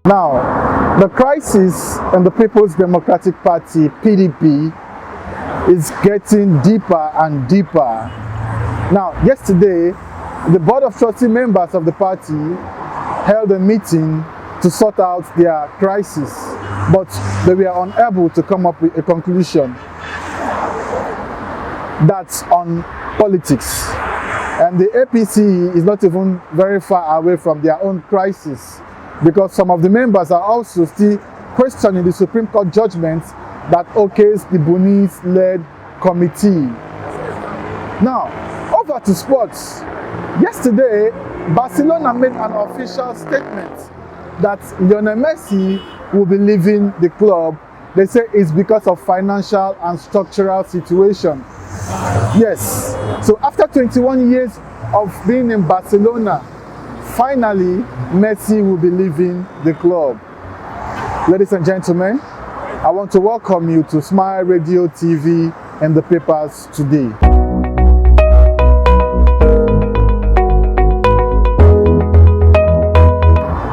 Now, the crisis in the People's Democratic Party, PDP, is getting deeper and deeper. Now, yesterday, the Board of Trustee members of the party held a meeting to sort out their crisis, but they were unable to come up with a conclusion. That's on politics. And the APC is not even very far away from their own crisis, because some of the members are also still questioning the Supreme Court judgment that okays the Bunis-led committee. Now, over to sports. Yesterday, Barcelona made an official statement that Lionel Messi will be leaving the club. They say it's because of financial and structural situation. Yes, so after 21 years of being in Barcelona, finally, Messi will be leaving the club. Ladies and gentlemen, I want to welcome you to Smile Radio TV and the papers today.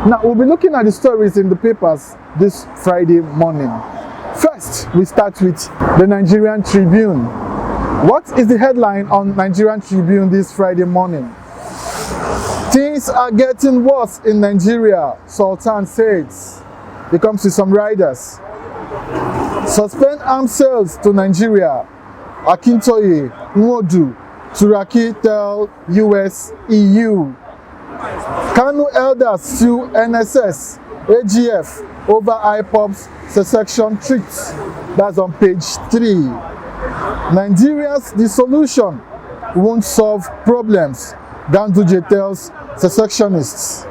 Now, we'll be looking at the stories in the papers this Friday morning. First, we start with the Nigerian Tribune. What is the headline on Nigerian Tribune this Friday morning? Things are getting worse in Nigeria, Sultan says. He comes with some riders. Suspend arms sales to Nigeria. Akintoye, Nwodu, Turaki tell US, EU. Kanu elders sue NSS, AGF over IPOB's secession treats. That's on page 3. Nigeria's dissolution won't solve problems, Ganduje tells secessionists.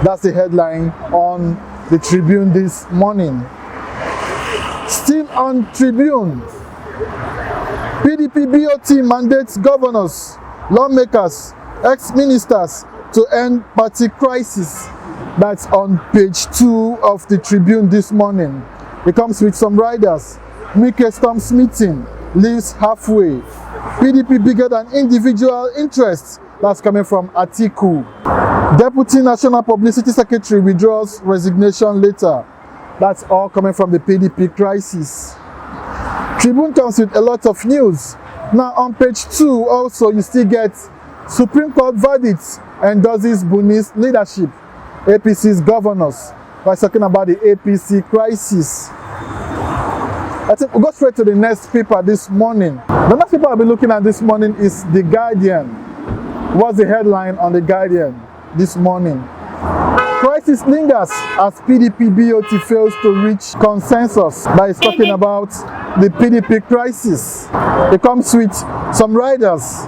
That's the headline on the Tribune this morning. Still on Tribune, PDP BoT mandates governors, lawmakers, ex-ministers to end party crisis. That's on page 2 of the Tribune this morning. It comes with some riders. Mike Storm's meeting leaves halfway. PDP bigger than individual interests. That's coming from Atiku. Deputy National Publicity Secretary withdraws resignation later. That's all coming from the PDP crisis. Tribune comes with a lot of news. Now on page 2 also you still get Supreme Court verdicts endorses Buni's leadership. APC's governors. We're talking about the APC crisis. I think we'll go straight to the next paper this morning. The next paper I'll be looking at this morning is The Guardian. What's the headline on The Guardian this morning? Crisis lingers as PDP BoT fails to reach consensus. That is talking about the PDP crisis. It comes with some riders.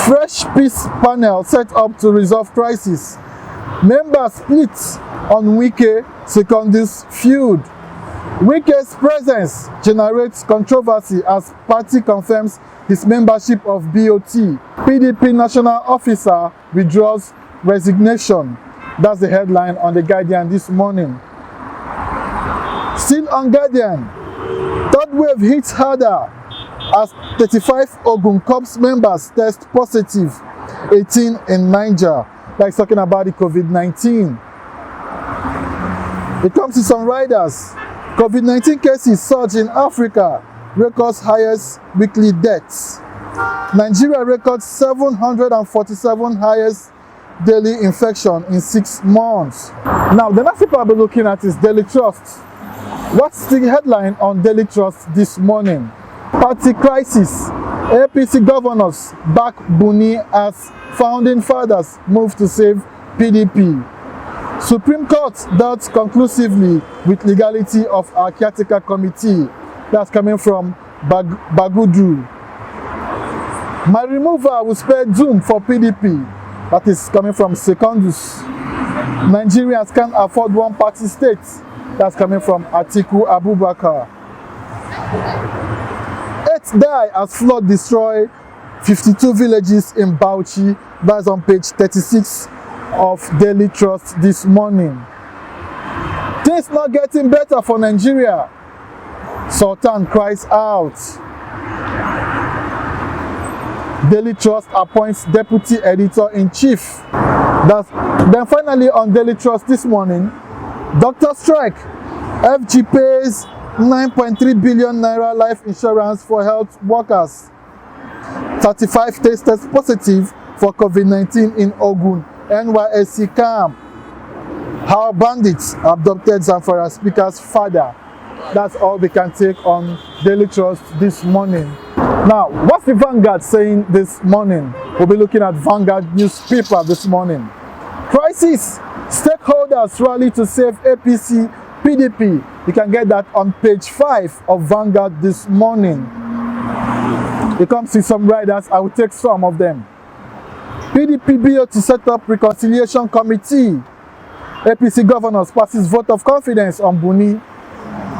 Fresh peace panel set up to resolve crisis. Members split on Wike Secondus feud. Wike's presence generates controversy as party confirms his membership of BoT. PDP national officer withdraws resignation. That's the headline on The Guardian this morning. Still on Guardian, third wave hits harder as 35 Ogun Corps members test positive, 18 in Niger. Like talking about the COVID-19. It comes to some riders. COVID-19 cases surge in Africa, records highest weekly deaths. Nigeria records 747 highest daily infection in 6 months. Now, the next paper I'll be looking at is Daily Trust. What's the headline on Daily Trust this morning? Party crisis. APC governors back Buni as founding fathers move to save PDP. Supreme Court dealt conclusively with legality of our caretaker committee. That's coming from Bagudu. My removal will spare doom for PDP. That is coming from Secondus. Nigerians can't afford one party state. That's coming from Atiku Abubakar. 8 die as flood destroy 52 villages in Bauchi. That's on page 36 of Daily Trust this morning. Things not getting better for Nigeria. Sultan cries out. Daily Trust appoints deputy editor-in-chief. Then finally on Daily Trust this morning, Doctor strike. FG pays 9.3 billion naira life insurance for health workers. 35 tested positive for COVID-19 in Ogun. NYSC camp. How bandits abducted Zamfara speaker's father. That's all we can take on Daily Trust this morning. Now, what's the Vanguard saying this morning? We'll be looking at Vanguard newspaper this morning. Crisis. Stakeholders rally to save APC PDP. You can get that on page 5 of Vanguard this morning. You come see some riders. I will take some of them. PDP BoT to set up reconciliation committee. APC governors passes vote of confidence on Buni.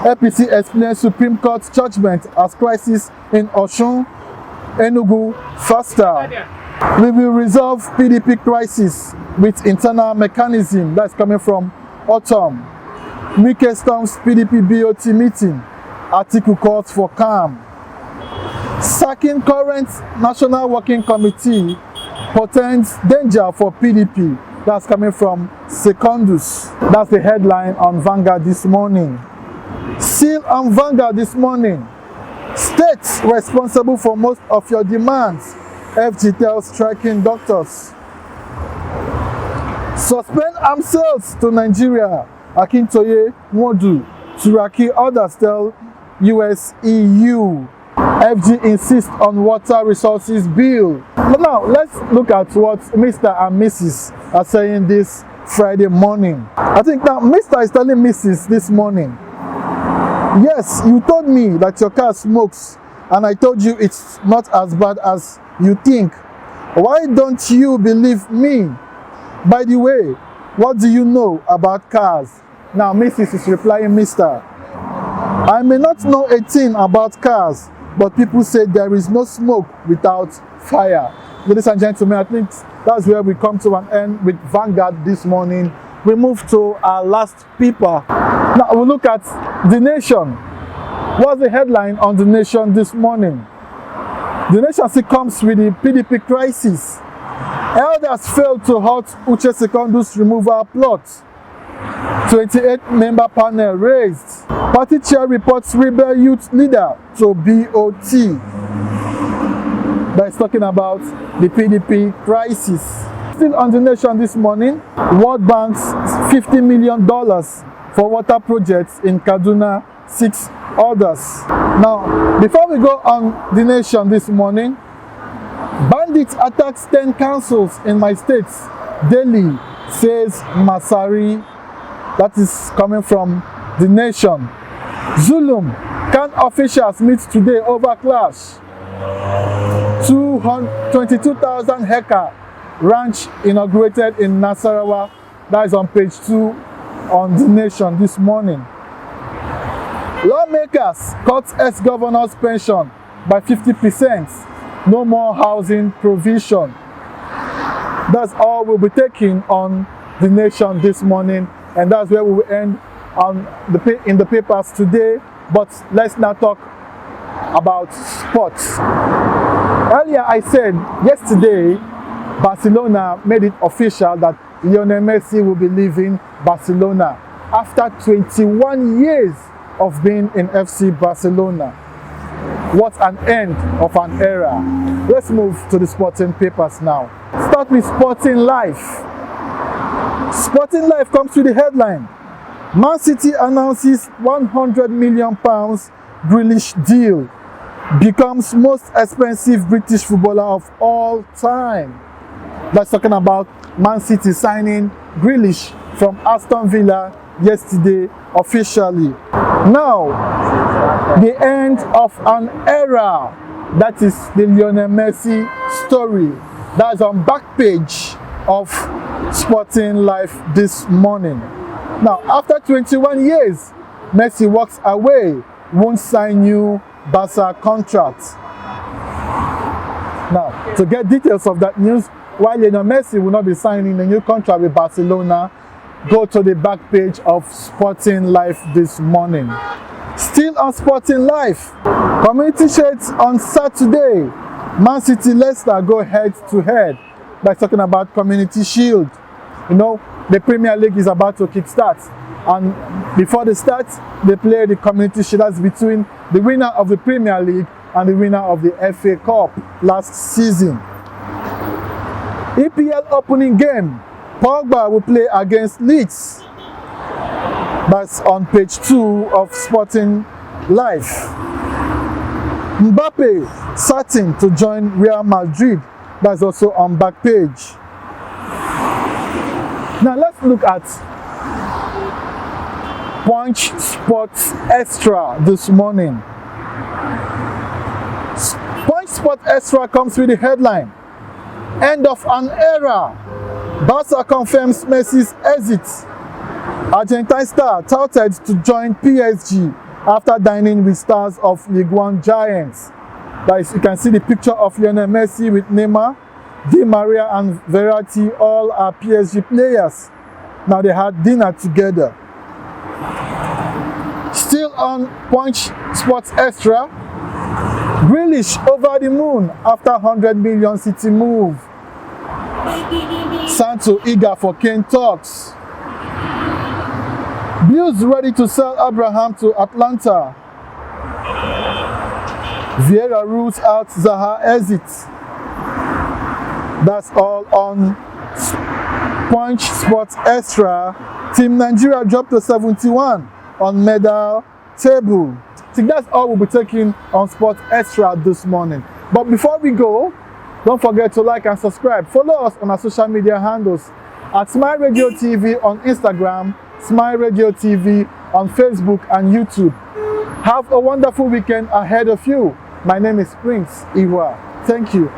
APC explains Supreme Court judgment as crisis in Osun, Enugu faster. We will resolve PDP crisis with internal mechanism. That's coming from Autumn. Wike storms PDP BoT meeting. Article calls for calm. Sacking current National Working Committee portends danger for PDP. That's coming from Secondus. That's the headline on Vanguard this morning. Still on Vanguard this morning. States responsible for most of your demands. FG tells striking doctors. Suspend arms sales to Nigeria. Akintoye, Modu, Turaki, others tell US EU. FG insists on water resources bill. But now, let's look at what Mr. and Mrs. are saying this Friday morning. I think now Mr. is telling Mrs. this morning, yes, you told me that your car smokes, and I told you it's not as bad as you think. Why don't you believe me? By the way, what do you know about cars? Now, Mrs. is replying, Mr. I may not know a thing about cars, but people say there is no smoke without fire. Ladies and gentlemen, I think that's where we come to an end with Vanguard this morning. We move to our last paper. Now we'll look at The Nation. What's the headline on The Nation this morning? The Nation still comes with the PDP crisis. Elders failed to halt Uche Secondus removal plot. 28-member panel raised. Party chair reports rebel youth leader to BoT. That is talking about the PDP crisis. Still on The Nation this morning, World Bank's $50 million for water projects in Kaduna, 6 others. Now, before we go on The Nation this morning, bandits attacks 10 councils in my states. Delhi, says Masari. That is coming from The Nation. Zulum, can officials meet today over clash? 22,000 hectare ranch inaugurated in Nasarawa. That is on page 2 on The Nation this morning. Lawmakers cut ex-governor's pension by 50%. No more housing provision. That's all we'll be taking on The Nation this morning, and that's where we will end on in the papers today. But let's now talk about sports. Earlier I said yesterday Barcelona made it official that Lionel Messi will be leaving Barcelona after 21 years of being in FC Barcelona. What an end of an era. Let's move to the sporting papers now. Start with Sporting Life. Sporting Life comes with the headline: Man City announces £100 million Grealish deal. Becomes most expensive British footballer of all time. That's talking about Man City signing Grealish from Aston Villa yesterday officially. Now, the end of an era. That is the Lionel Messi story. That's on back page of Sporting Life this morning. Now, after 21 years, Messi walks away, won't sign new Barca contract. Now, to get details of that news, while Lionel Messi will not be signing a new contract with Barcelona, go to the back page of Sporting Life this morning. Still on Sporting Life, Community Shades on Saturday. Man City Leicester go head to head. By talking about Community Shield. You know, the Premier League is about to kickstart. And before they start, they play the Community Shield. That's between the winner of the Premier League and the winner of the FA Cup last season. EPL opening game, Pogba will play against Leeds. That's on page 2 of Sporting Life. Mbappe certain to join Real Madrid. That's also on back page. Now let's look at Punch Sports Extra this morning. Punch Sports Extra comes with the headline, "End of an era. Barca confirms Messi's exit. Argentine star touted to join PSG after dining with stars of Ligue 1 giants." That is, you can see the picture of Lionel Messi with Neymar, Di Maria and Verratti, all are PSG players. Now they had dinner together. Still on Punch Sports Extra, Grealish over the moon after 100 million City move. Santo eager for Kane talks. Blues ready to sell Abraham to Atlanta. Vieira rules out Zaha exit. That's all on Punch Sports Extra. Team Nigeria dropped to 71 on medal table. I think that's all we'll be taking on Sports Extra this morning. But before we go, don't forget to like and subscribe. Follow us on our social media handles at Smile Radio TV on Instagram, Smile Radio TV on Facebook and YouTube. Have a wonderful weekend ahead of you. My name is Prince Iwa. Thank you.